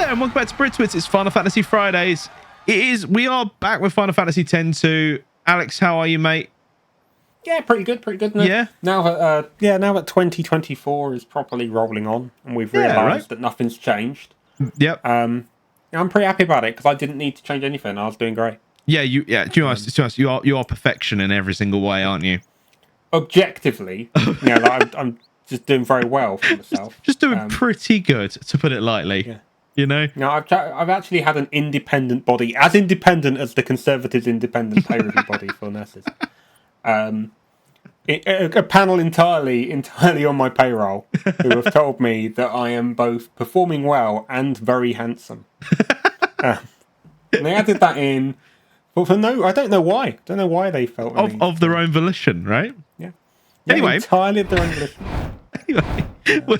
there, and welcome back to Britwits. It's Final Fantasy Fridays. We are back with Final Fantasy X-2. Alex, how are you, mate? Yeah, pretty good. Yeah. Now that 2024 is properly rolling on, and we've realised that nothing's changed. Yep. I'm pretty happy about it because I didn't need to change anything. I was doing great. Yeah. To be honest, you are perfection in every single way, aren't you? Objectively, I'm just doing very well for myself. Just doing pretty good, to put it lightly. Yeah. You know. Now I've actually had an independent body, as independent as the Conservatives' independent pay review body for nurses. A panel entirely on my payroll who have told me that I am both performing well and very handsome. And they added that in, but for no, I don't know why. Don't know why they felt of their own volition, right? Yeah. Anyway, entirely of their own volition. Anyway,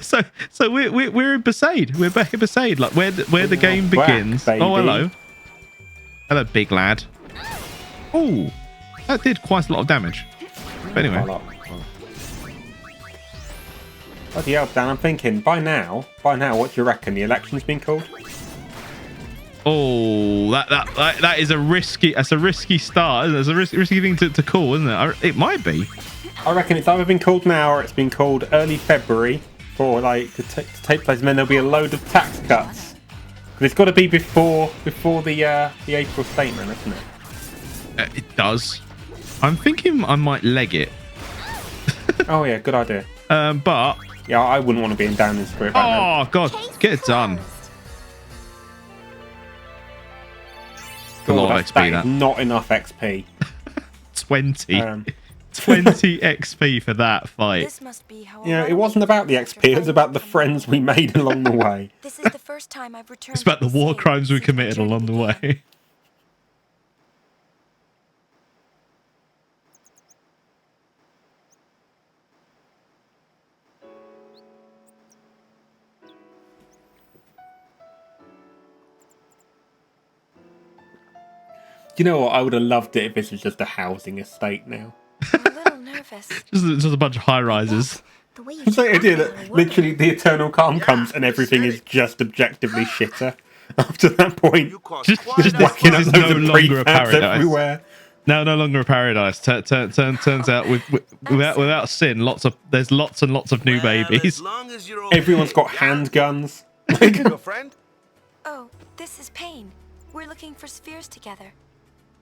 so we're in Besaid. We're back in Besaid, like where the game begins. Baby. Oh, hello, big lad. Oh, that did quite a lot of damage. But anyway, bloody hell, Dan! I'm thinking by now, what do you reckon? The election's been called? Oh, that is a risky. That's a risky start. It's a risky thing to call, isn't it? It might be. I reckon it's either been called now or it's been called early February for to take place, and then there'll be a load of tax cuts. But it's got to be before the April statement, isn't it? It does. I'm thinking I might leg it. Oh yeah, good idea. But yeah, I wouldn't want to be in Down in Spirit. Oh god, get it done. A lot of XP. That is not enough XP. 20. 20 XP for that fight. This must be how it wasn't about the XP, it was about the friends we made along the way. This is the first time I've returned. It's about the war crimes we committed along the way. You know what? I would have loved it if this was just a housing estate now. I'm a little nervous. just a bunch of high rises. It's like the idea that literally the eternal calm comes and everything is just objectively shitter. After that point, just whacking up no longer a paradise everywhere. No longer a paradise. Turns out without sin, there's lots and lots of new babies. Everyone's got handguns. Oh, this is Pain. We're looking for spheres together.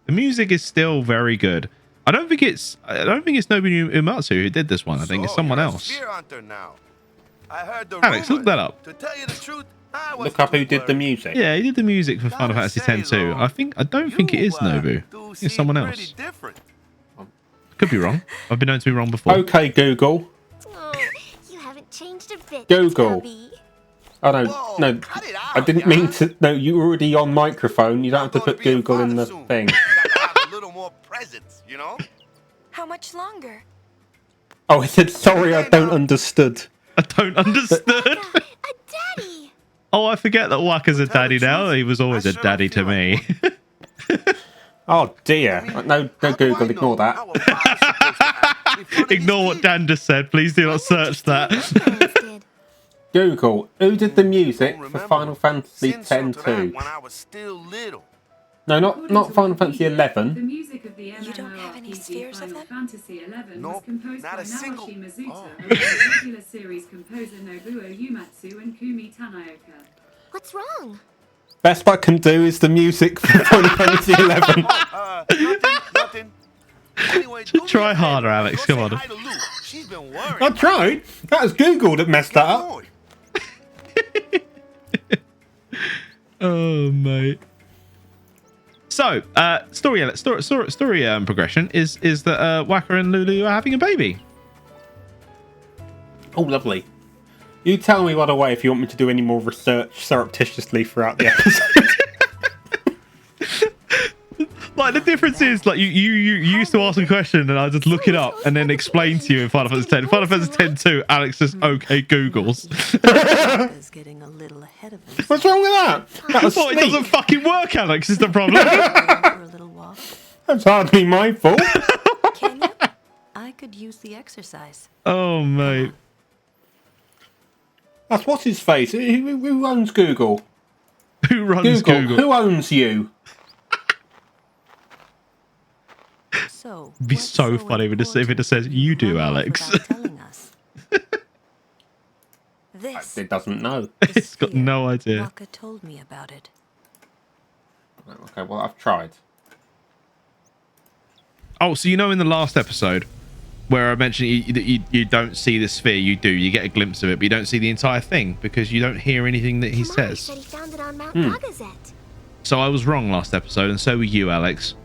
The music is still very good. I don't think it's Nobuo Uematsu who did this one. I think it's someone else. Alex, look that up. Look up who did the music. Yeah, he did the music for Final Fantasy X-2. I don't think it is Nobu. It's someone else. Could be wrong. I've been known to be wrong before. Okay, Google. Oh, you haven't changed a bit. Google. Tubby. Oh no, I didn't mean to. No, you were already on microphone. You don't have to put Google in the thing. How much longer? Oh, I said sorry. I don't understood. I don't understood. Wakka, a daddy. Oh, I forget that Wakka's a daddy now. He was always a daddy to me. Oh dear. No, Google. Ignore that. Ignore what Dan just said. Please do not search that. Google, who did the music for Final Fantasy X-2? No, not Final Fantasy 11. The music of the You don't have any spheres of Final them? Fantasy 11 was composed not by a single- Naoshi Mizuta, along with regular series composer Nobuo Uematsu and Kumi Tanaoka. What's wrong? Best I can do is the music for Final Fantasy 11. Nothing. Anyway, Try harder, Alex. Come on. She's been worried. I tried. That was Google that messed that up. Oh, mate. So, story progression is that Wakka and Lulu are having a baby. Oh, lovely. You tell me, by the way, if you want me to do any more research surreptitiously throughout the episode. Like, the difference is, like, you used to ask a question and I just look it up and then explain to you in Final Fantasy X. Final Fantasy X-2, Alex just okay Googles. Is getting a little ahead of himself. What's wrong with that? That was Well, it doesn't sneak. fucking work, Alex, is the problem. For a little walk. That's hardly my fault. Can you? I could use the exercise. Oh, mate. That's what's his face. Who runs Google? Who runs Google? Who owns you? So, It'd be what's so funny if it just important says, "You do, run off Alex." without telling us? This. It doesn't know. The It's got sphere. no idea. Wakka told me about it. Okay, well, I've tried. Oh, so you know in the last episode where I mentioned that you don't see the sphere, you do. You get a glimpse of it, but you don't see the entire thing because you don't hear anything that he Tamari says. said he found it on Mount Nagazet. So I was wrong last episode, and so were you, Alex.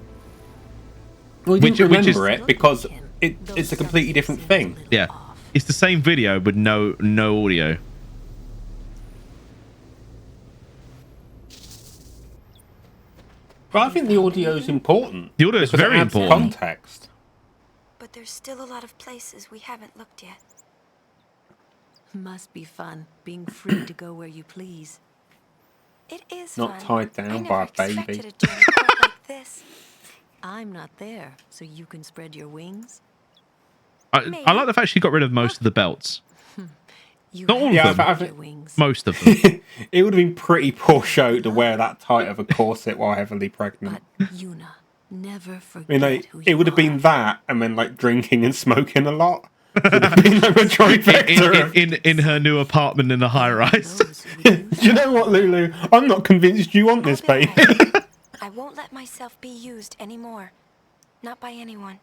Well, you Which- didn't which is- remember it because it's a completely different thing. Yeah. It's the same video, but no audio. But I think the audio is important. The audio is because it very adds important. Context. But there's still a lot of places we haven't looked yet. Must be fun, being free to go where you please. It is Not fun. tied down I never by a expected baby. a journey quite like this. I'm not there, so you can spread your wings. I like the fact she got rid of most of the belts. You Not all of have them. spread your wings. Most of them. It would have been pretty poor show to wear that tight of a corset while heavily pregnant. But Yuna, never I forget mean, like, who it you would have are. been that, and then like drinking and smoking a lot. It would have been like a trifecta of- in her new apartment in the high rise. Those who use Do you know what, Lulu? I'm not convinced you want this, I'll be baby. alright. I won't let myself be used anymore. Not by anyone.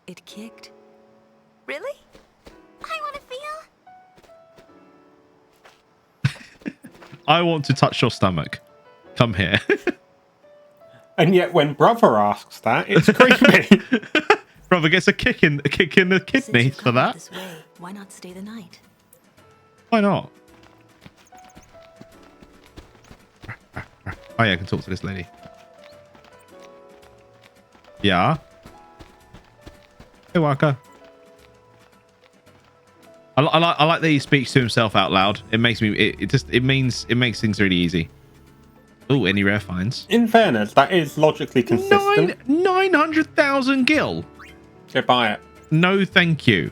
it kicked. Really? I want to feel. I want to touch your stomach. Come here. And yet, when brother asks that, it's creepy. Brother gets a kick in the Since kidney you've for come that. This way, why not stay the night? Why not? Oh yeah, I can talk to this lady. Yeah. Hey, Wakka. I like that he speaks to himself out loud. It makes me. It makes things really easy. Oh, any rare finds? In fairness, that is logically consistent. 900,000 gil. Go buy it. No, thank you.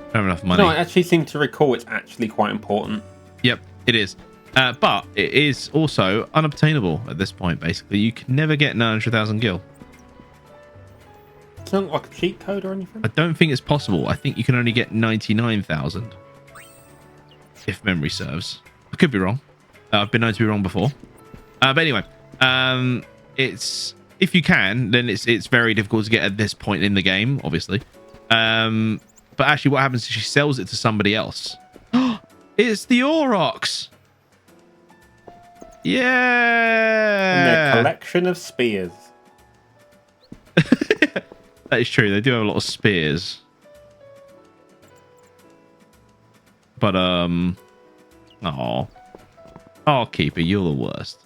Don't have enough money. No, I actually seem to recall it's actually quite important. Yep, it is. But it is also unobtainable at this point, basically. You can never get 900,000 gil. It's not like a cheat code or anything. I don't think it's possible. I think you can only get 99,000. If memory serves. I could be wrong. I've been known to be wrong before. But anyway, it's if you can, then it's very difficult to get at this point in the game, obviously. But actually, what happens is she sells it to somebody else. It's the Aurochs. And their Yeah. collection of spears. That is true. They do have a lot of spears. But oh, Keeper, you're the worst.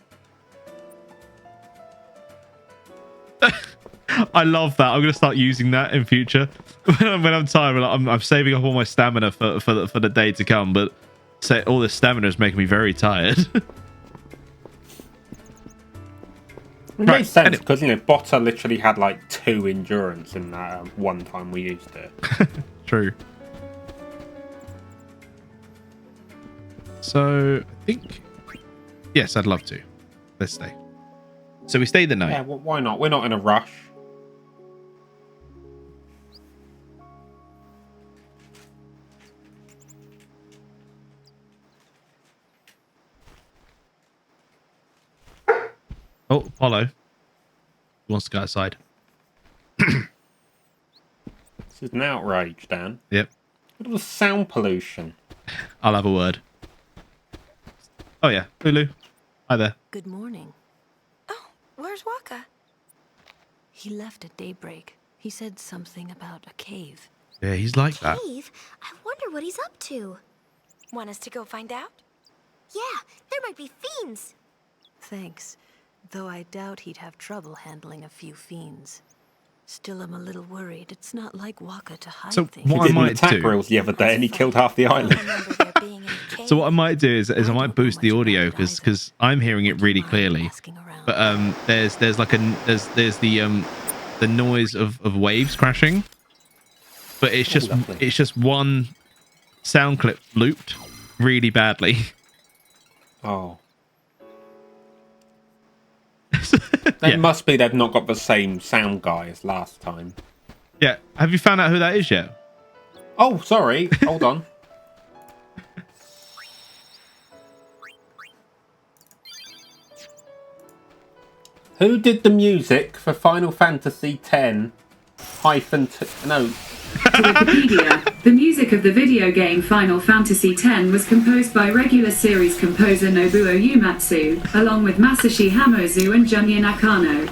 I love that. I'm gonna start using that in future when I'm tired. I'm saving up all my stamina for the day to come. But say all this stamina is making me very tired. It Right, makes sense anyway. because, Botta literally had like 2 endurance in that one time we used it. True. So I think yes, I'd love to. Let's stay. So we stay the night. Yeah, well, why not? We're not in a rush. Oh, Apollo. He wants to go outside. This is an outrage, Dan. Yep. What was sound pollution? I'll have a word. Oh yeah, Lulu. Hi there. Good morning. Oh, where's Wakka? He left at daybreak. He said something about a cave. Yeah, he's like that. Cave? I wonder what he's up to. Want us to go find out? Yeah, there might be fiends. Thanks. Though I doubt he'd have trouble handling a few fiends. Still, I'm a little worried. It's not like Wakka to hide So things. what He I did an might attack do- rails the other day and he killed half the I island. don't remember there being any cave. So what I might do is I might boost the audio because I'm hearing it really clearly. But there's the noise of waves crashing. But it's just lovely. one sound clip looped really badly. Oh. That must be they've not got the same sound guy as last time. Yeah. Have you found out who that is yet? Oh, sorry. Hold on. Who did the music for Final Fantasy X hyphen no? Wikipedia. The music of the video game Final Fantasy X was composed by regular series composer Nobuo Uematsu, along with Masashi Hamauzu and Junya Nakano.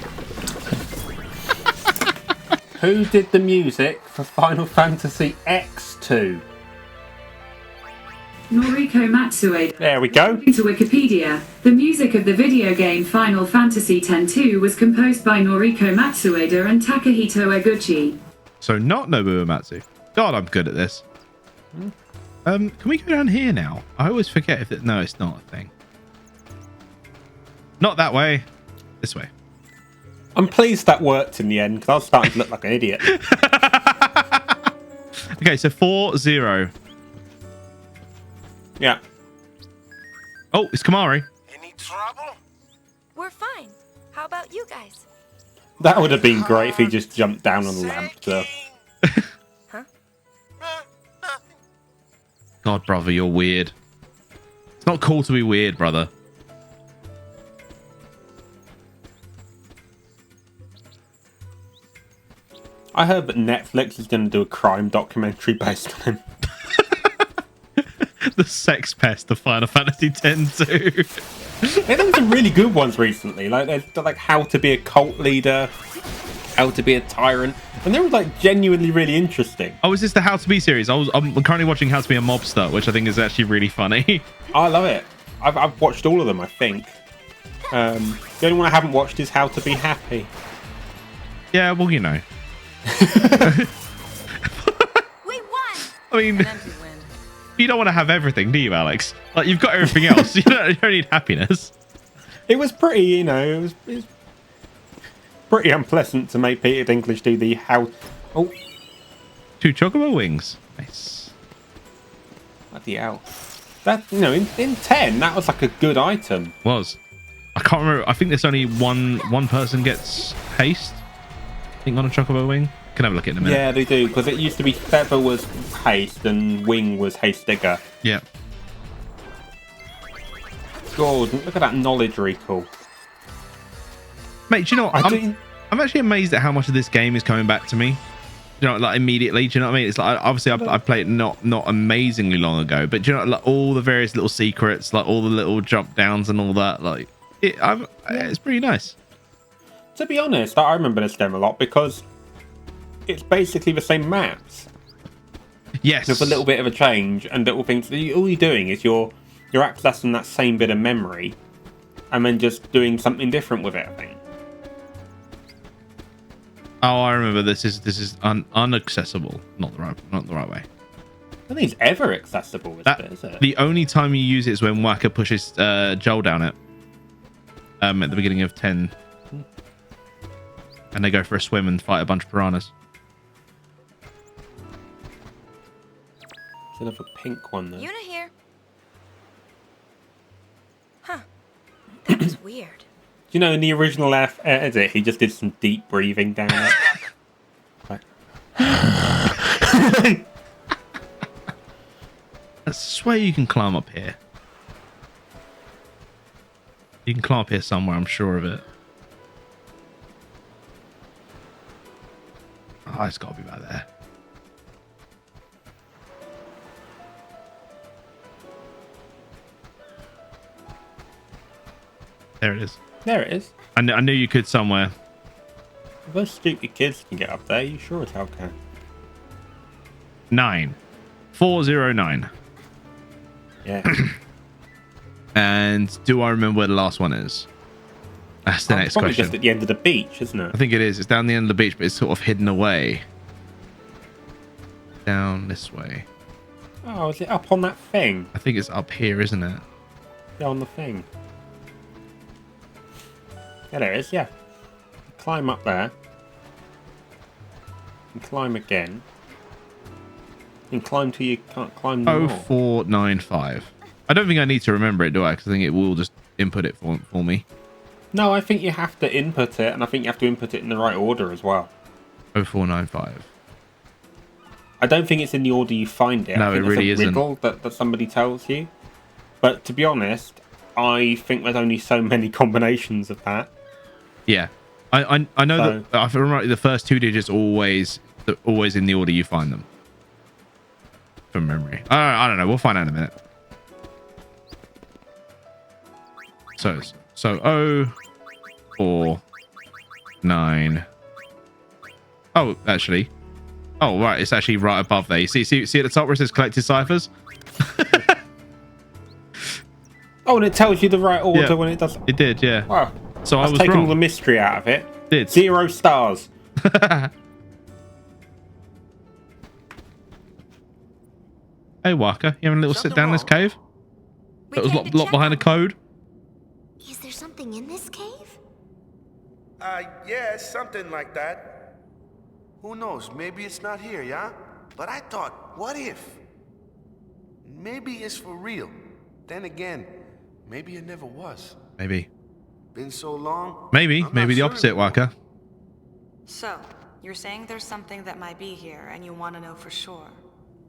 Who did the music for Final Fantasy X2? Noriko Matsueda. There we go. According to Wikipedia, the music of the video game Final Fantasy X-2 was composed by Noriko Matsueda and Takahito Eguchi. So not Nobuo Uematsu. God, I'm good at this. Can we go down here now? I always forget if it... No, it's not a thing. Not that way. This way. I'm pleased that worked in the end because I was starting to look like an idiot. Okay, so 4-0. Yeah. Oh, it's Kamari. Any trouble? We're fine. How about you guys? That would have been great if he just jumped down on the lamp. So. Huh? God, brother, you're weird. It's not cool to be weird, brother. I heard that Netflix is going to do a crime documentary based on him. The sex pest of Final Fantasy X too. They've done some really good ones recently. Like they've done like how to be a cult leader, how to be a tyrant, and they were like genuinely really interesting. Oh, is this the How to Be series? I'm currently watching How to Be a Mobster, which I think is actually really funny. I love it. I've watched all of them, I think. The only one I haven't watched is How to Be Happy. Yeah, well, you know. We won! I mean, An empty win. you don't want to have everything, do you, Alex? Like, you've got everything else. You don't need happiness. It was pretty, you know, it was pretty unpleasant to make Peter Dinklage do the how. Oh, 2 chocobo wings. Nice. bloody hell. That, you know, in 10, that was like a good item. Was. I can't remember. I think there's only one person gets haste. I think on a chocobo wing. Can have a look at it in a minute. Yeah, they do, because it used to be Feather was haste and Wing was haste digger. Yeah. God, look at that knowledge recall. Mate, do you know what? I do- I'm actually amazed at how much of this game is coming back to me. You know, like immediately. Do you know what I mean? It's like obviously I played it not amazingly long ago, but do you know, like all the various little secrets, like all the little jump downs and all that, like it's pretty nice. To be honest, I remember this game a lot because it's basically the same maps. Yes. With a little bit of a change and little things. All you're doing is you're accessing that same bit of memory and then just doing something different with it, I think. Oh, I remember this is unaccessible. Not the right way. I don't think it's ever accessible, is it? The only time you use it is when Wakka pushes Joel down it. At the beginning of 10. And they go for a swim and fight a bunch of piranhas. Instead of a pink one there. Yuna here. Huh. That was weird. Do you know in the original edit, he just did some deep breathing down there? Like, I swear you can climb up here. You can climb up here somewhere, I'm sure of it. Oh, it's got to be back there. There it is. there it is. I knew you could somewhere. If those stupid kids can get up there, you sure as hell can. 409. Yeah. And do I remember where the last one is? That's the Oh, next it's probably question. just at the end of the beach, isn't it? I think it is. It's down the end of the beach, but it's sort of hidden away. Down this way. Oh, is it up on that thing? I think it's up here, isn't it? Yeah, on the thing. Yeah, there it is, yeah. Climb up there. And climb again. And climb till you can't climb no more. 0495. I don't think I need to remember it, do I? Because I think it will just input it for me. No, I think you have to input it, and I think you have to input it in the right order as well. 0495. I don't think it's in the order you find it. No, I think it really it's a isn't. riddle that somebody tells you. But to be honest, I think there's only so many combinations of that. Yeah. I know that I remember the first 2 digits always in the order you find them. From memory. I don't know. We'll find out in a minute. So 049. Oh, actually. Oh, right. It's actually right above there. You see at the top where it says collected ciphers? Oh, and it tells you the right order when it does. It did, yeah. Wow. So I was taken wrong. all the mystery out of it. Did. 0 stars. Hey, Wakka, you having a little sit down in this cave? That was locked behind a code. Is there something in this cave? Yeah, something like that. Who knows? Maybe it's not here, yeah? But I thought, what if? Maybe it's for real. Then again, maybe it never was. Maybe. Been so long. Maybe I'm not the sure opposite, anymore. Wakka. So, you're saying there's something that might be here and you want to know for sure,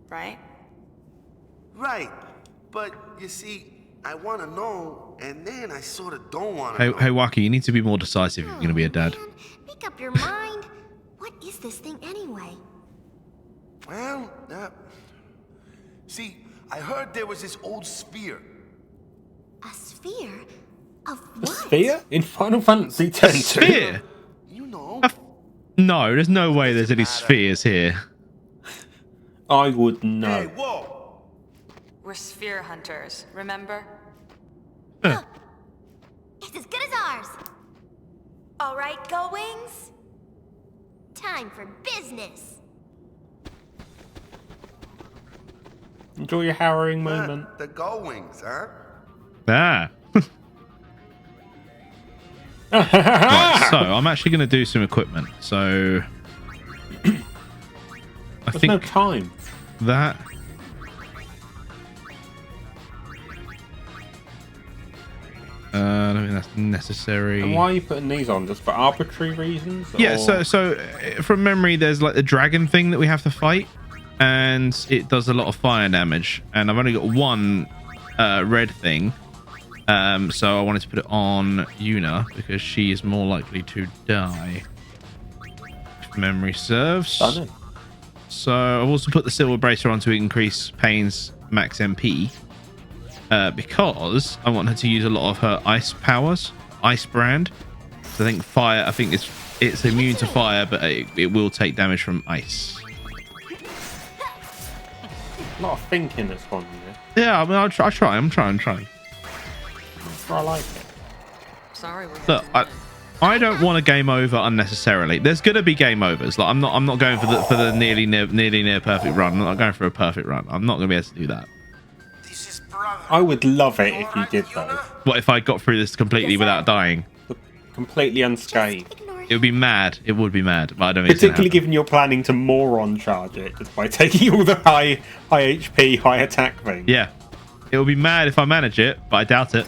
right? Right. But you see, I want to know, and then I sort of don't want to Hey, know. hey, Wakka, you need to be more decisive if you're going to be a dad. Man, make up your mind. What is this thing anyway? Well, see, I heard there was this old sphere. A sphere? Of what? Sphere? In Final Fantasy X. Sphere? You know. No, there's no way there's any spheres here. I would Hey, know. whoa. We're sphere hunters, remember? It's as good as ours. All right, go wings. Time for business. Enjoy your harrowing moment. The gull wings, huh? Ah. Right, so I'm actually going to do some equipment. So I There's think no time. that I don't think that's necessary. And why are you putting these on? Just for arbitrary reasons? Yeah, or- so from memory, there's like the dragon thing that we have to fight, and it does a lot of fire damage. And I've only got one red thing, so I wanted to put it on Yuna because she is more likely to die, if memory serves. Stunning. So I've also put the silver bracer on to increase Payne's max MP. Because I want her to use a lot of her ice powers, ice brand. So I think fire. I think it's immune to fire, but it will take damage from ice. A lot of thinking that's gone in there. Yeah, I mean, I'll try. I'm trying. I like it. Sorry, we Look, I don't want a game over unnecessarily. There's gonna be game overs. Like I'm not going for the nearly near perfect run. I'm not going for a perfect run. I'm not gonna be able to do that. This is brother. I would love it if you did though. What if I got through this completely without dying? Completely unscathed. Ignore It would be mad. It would be mad, but I don't think it's gonna Particularly happen. given you're planning to moron charge it just by taking all the high HP, high attack things. Yeah, it would be mad if I manage it, but I doubt it.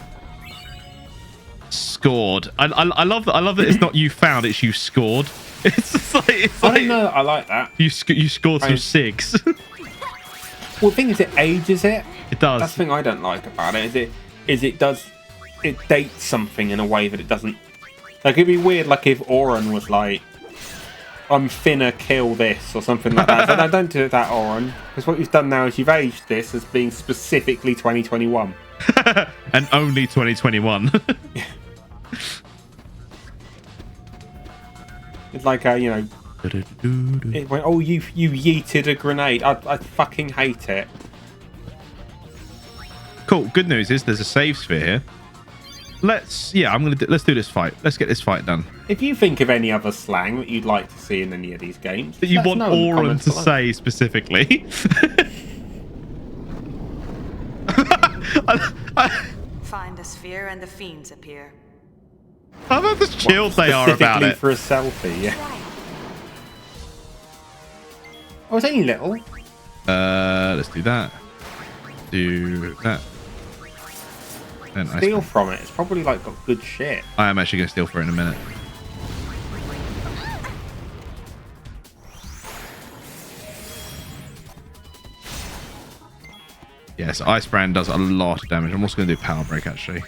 Scored. I love that. I love that it's not you found, it's you scored. It's just like I don't know. I like that. you scored some SIGs. Well, the thing is, it ages it. It does. That's the thing I don't like about it. It dates something in a way that it doesn't. Like it'd be weird, like if Auron was like, "I'm finna kill this" or something like that. So no, don't do that, Auron, because what you've done now is you've aged this as being specifically 2021. And only 2021. It's like it went, "Oh, you yeeted a grenade." I fucking hate it. Cool. Good news is there's a save sphere here. Let's do this fight. Let's get this fight done. If you think of any other slang that you'd like to see in any of these games, That you let us want know in the Auron comments to below. say specifically. find a sphere and the fiends appear. How about the chilled they are about Specifically it? for a selfie, yeah. Oh, it's only little. Let's do that. Do that. And Steal from it. It's probably like got good shit. I am actually going to steal for it in a minute. Yes, Ice Brand does a lot of damage. I'm also going to do Power Break, actually.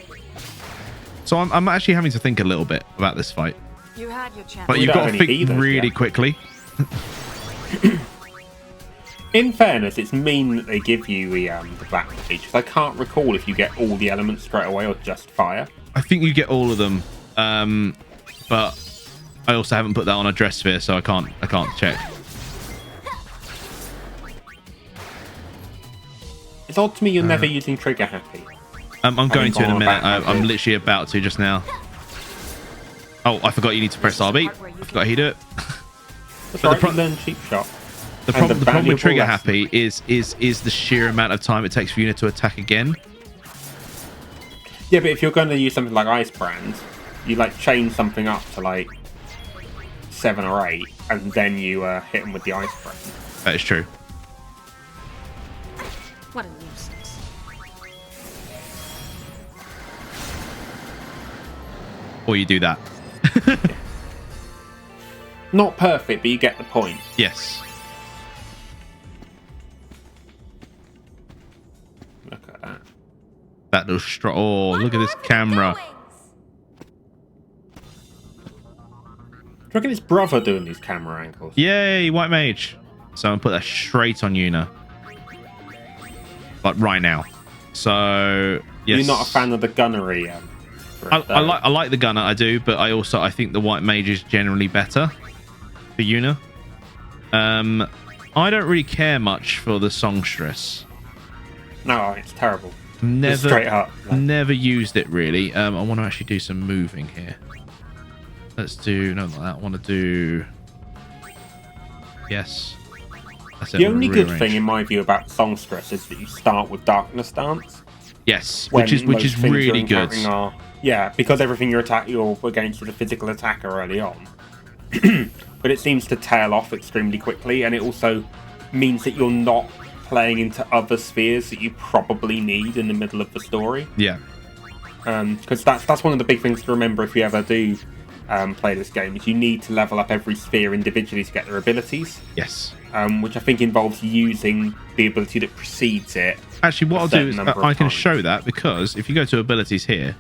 So I'm actually having to think a little bit about this fight. You had your chance. But you've got to think really quickly. In fairness, it's mean that they give you the Black Mage, because I can't recall if you get all the elements straight away or just fire. I think you get all of them, but I also haven't put that on a dress sphere, so I can't check. It's odd to me you're never using Trigger Happy. I'm going to in a minute. I'm literally about to just now. Oh, I forgot you need to press RB. I forgot how you do it. That's right, you learn Cheap Shot. The problem with Trigger Happy is the sheer amount of time it takes for Yuna to attack again. Yeah, but if you're going to use something like Ice Brand, you like chain something up to like 7 or 8, and then you hit them with the Ice Brand. That is true. What a nuisance. Or you do that. Not perfect, but you get the point. Yes. Look at that. That little strong. Oh, look at this camera. Do you reckon it's brother doing these camera angles? Yay, White Mage. So I'm gonna put that straight on Yuna. Like right now. So yes. You're not a fan of the gunnery. I like the gunner, I do, but I think the White Mage is generally better for Yuna. I don't really care much for the songstress. No, it's terrible. Never, just straight up. Never used it really. I want to actually do some moving here. Let's do no, not that. I want to do. Yes. That's the only good thing in my view about songstress is that you start with Darkness Dance. Yes, which is really good. Yeah, because everything you're against is a physical attacker early on. But it seems to tail off extremely quickly, and it also means that you're not playing into other spheres that you probably need in the middle of the story. Yeah. Because that's one of the big things to remember if you ever do play this game, is you need to level up every sphere individually to get their abilities. Yes. Which I think involves using the ability that precedes it. Actually, what I'll do is I can show that, because if you go to abilities here,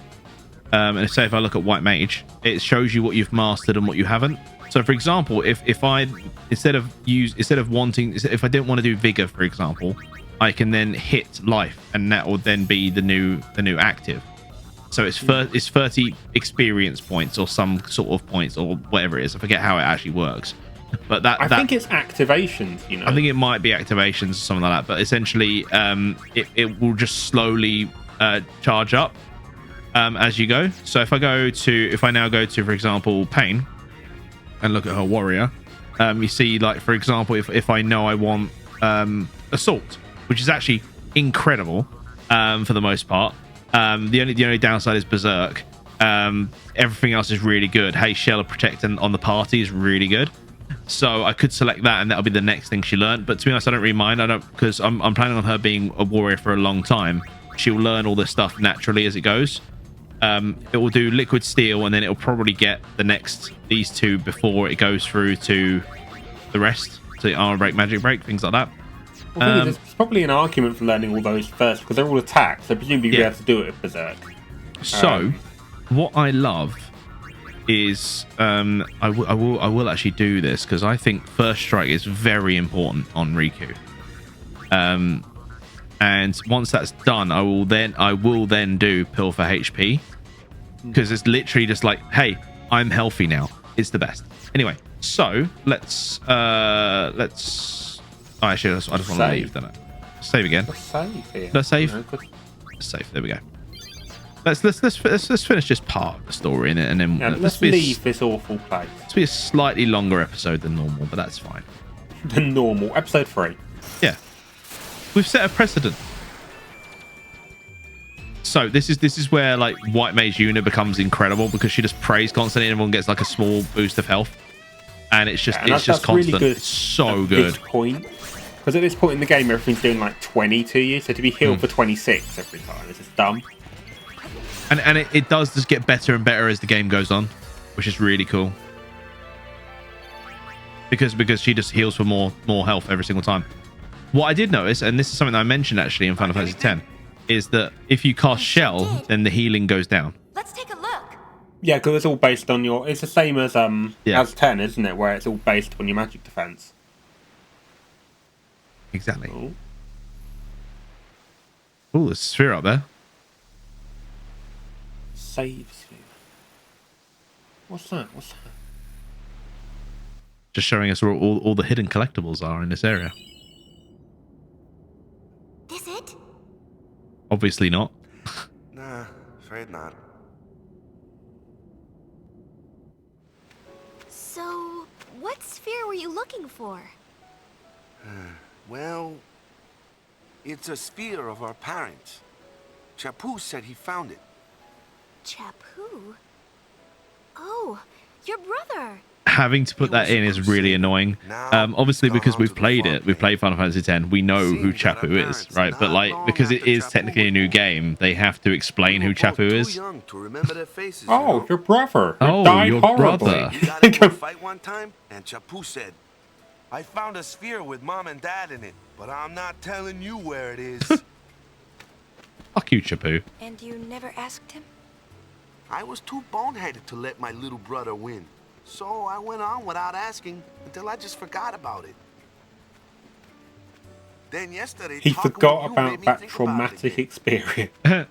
and say if I look at White Mage, it shows you what you've mastered and what you haven't. So for example, if I if I didn't want to do Vigor, for example, I can then hit Life, and that will then be the new active. So it's 30 experience points or some sort of points or whatever it is. I forget how it actually works. But I think it's activations, you know. I think it might be activations or something like that. But essentially, it will just slowly charge up as you go. So if I now go to, for example, Pain, and look at her warrior, you see, like, for example, if I know I want Assault, which is actually incredible for the most part. The only downside is Berserk. Everything else is really good. Hey, Shell of Protect on the party is really good. So I could select that, and that'll be the next thing she learned. But to be honest, I don't really mind. Because I'm planning on her being a warrior for a long time. She'll learn all this stuff naturally as it goes. It will do Liquid Steel, and then it'll probably get these two before it goes through to the rest. So Armor Break, Magic Break, things like that. Well, there's probably an argument for learning all those first, because they're all attacks, so presumably you'll be able to do it with Berserk. So, what I love is I will actually do this, because I think First Strike is very important on Riku. And once that's done, I will then do Pill for HP, because it's literally just like, hey, I'm healthy now. It's the best. Anyway, so let's oh, actually, I just want to leave, don't I? Save again. Let's save here. Let's save. Let's save. There we go. Let's finish this part of the story, and then let's leave this awful place. It's be a slightly longer episode than normal, but that's fine. Than normal, episode 3. Yeah, we've set a precedent. So this is where, like, White Mage Yuna becomes incredible, because she just prays constantly, and everyone gets like a small boost of health, and it's just constant. Really good it's so at good. This point, Because at this point in the game, everything's doing like 20 to you, so to be healed for 26 every time is just dumb. And it does just get better and better as the game goes on, which is really cool. Because she just heals for more health every single time. What I did notice, and this is something that I mentioned actually in Final Fantasy X, is that if you cast Shell, then the healing goes down. Let's take a look. Yeah, because it's all based on your... It's the same as 10, isn't it? Where it's all based on your magic defense. Exactly. Oh, Ooh, there's a sphere up there. save sphere. What's that? Just showing us where all the hidden collectibles are in this area. This it? Obviously not. Nah, afraid not. So, what sphere were you looking for? Well, it's a sphere of our parents. Chapu said he found it. Chapu? Oh, your brother. Having to put that in is really annoying. Obviously, because we've played Final Fantasy X, we know who Chapu is, right? But like, because it is technically a new game, they have to explain who Chapu is. Oh, your brother. Oh, died your horribly. brother. We got into a fight one time, and Chapu said, "I found a sphere with Mom and Dad in it, but I'm not telling you where it is." Fuck you, Chapu. And you never asked him? I was too boneheaded to let my little brother win. So I went on without asking until I just forgot about it. Then yesterday, He talking forgot with you about made me that think about it traumatic again. experience.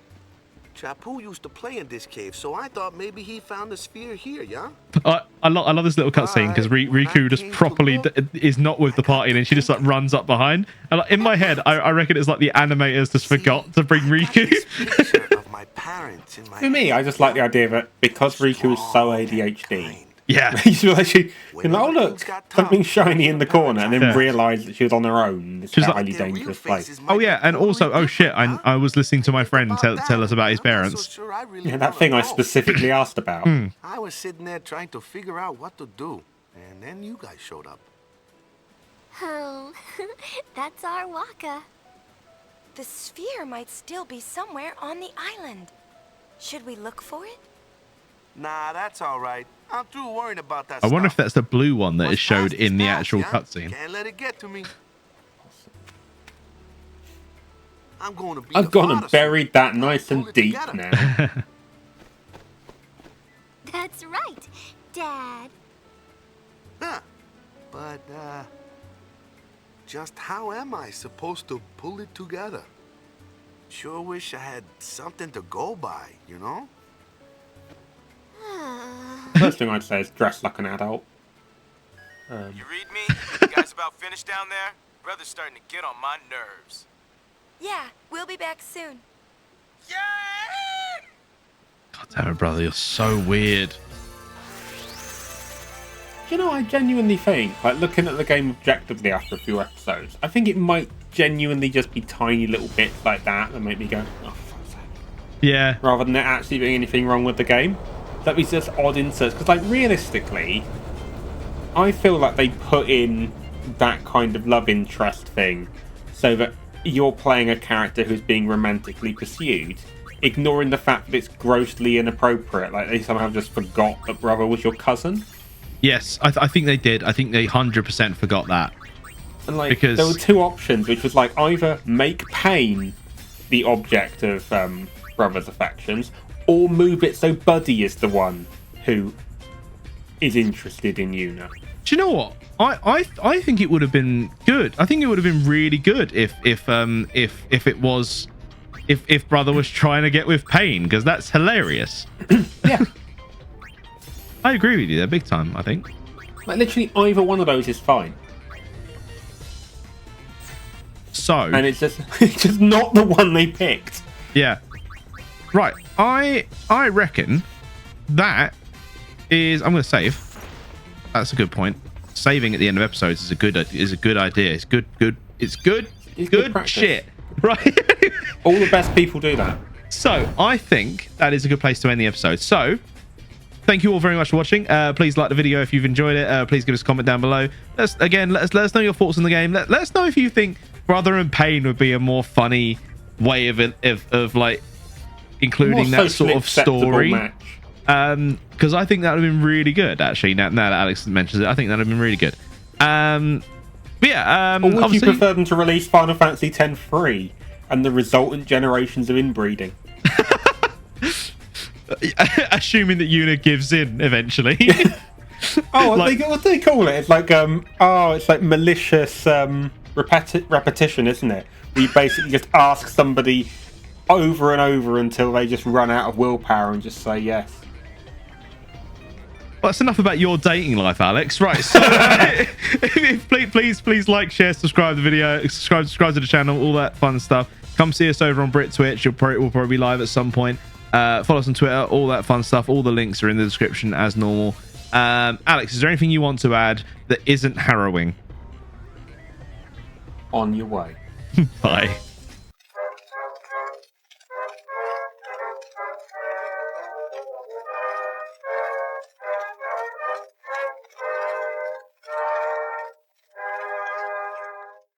Chapu used to play in this cave, so I thought maybe he found a sphere here, yeah? I love this little cutscene because Riku just properly is not with the party and then she just like runs up behind. And like, in my head, I reckon it's like the animators just forgot to bring Riku. Of my parents in my For me, I just like the idea that because Riku is so ADHD, Yeah. he's actually been like, oh look, something shiny in the corner, and then Yeah. realised that she was on her own. This She's highly like- dangerous place. Oh yeah, and also, oh shit, I was listening to my friend tell us about his parents. Yeah, that thing I specifically asked about. I was sitting there trying to figure out what to do, and then you guys showed up. Oh, that's our Wakka. The sphere might still be somewhere on the island. Should we look for it? Nah, that's all right. I'm through worrying about that I wonder if stuff. that's the blue one that is What's showed past in is the past, actual yeah? cutscene. Can't let it get to me. I'm going to be I've the gone and father soon. buried that nice Pull and it deep together. now. That's right, Dad. Huh. But, just how am I supposed to pull it together? Sure wish I had something to go by, you know? First thing I'd say is dress like an adult. You read me? You guys about finished down there? Brother's starting to get on my nerves. Yeah, we'll be back soon. Yeah! God damn it, brother, you're so weird. You know, I genuinely think, like, looking at the game objectively after a few episodes, I think it might genuinely just be tiny little bits like that make me go, oh, for fuck's sake. Yeah. Rather than there actually being anything wrong with the game. That was just odd inserts. Because, like, realistically, I feel like they put in that kind of love interest thing so that you're playing a character who's being romantically pursued, ignoring the fact that it's grossly inappropriate. Like, they somehow just forgot that brother was your cousin. Yes, I think they did. I think they 100% forgot that. And like, Because- there were two options, which was like either make Pain the object of brother's affections, or move it so Buddy is the one who is interested in Yuna. Do you know what? I think it would have been good. I think it would have been really good if brother was trying to get with Pain, because that's hilarious. Yeah, I agree with you there, big time. I think. like literally either one of those is fine, So and it's just not the one they picked. yeah, right. I reckon that is. I'm going to save. That's a good point. Saving at the end of episodes is a good idea. It's good. It's good. It's good good practice. shit. Right. All the best people do that. So I think that is a good place to end the episode. So thank you all very much for watching. Please like the video if you've enjoyed it. Please give us a comment down below. Let us know your thoughts on the game. Let us know if you think Brother and Pain would be a more funny way of like including that sort of story. Because I think that would have been really good, actually. Now that Alex mentions it, I think that would have been really good. But yeah, or would you prefer them to release Final Fantasy X free and the resultant generations of inbreeding? Assuming that Yuna gives in eventually. What do they call it? It's like it's like malicious repetition, isn't it? Where you basically just ask somebody over and over until they just run out of willpower and just say yes. Well, that's enough about your dating life, Alex. Right, so please like, share, subscribe to the video, subscribe to the channel, all that fun stuff. Come see us over on Brit Twitch. We'll probably be live at some point. Follow us on Twitter, all that fun stuff. All the links are in the description as normal. Alex, is there anything you want to add that isn't harrowing? On your way. Bye.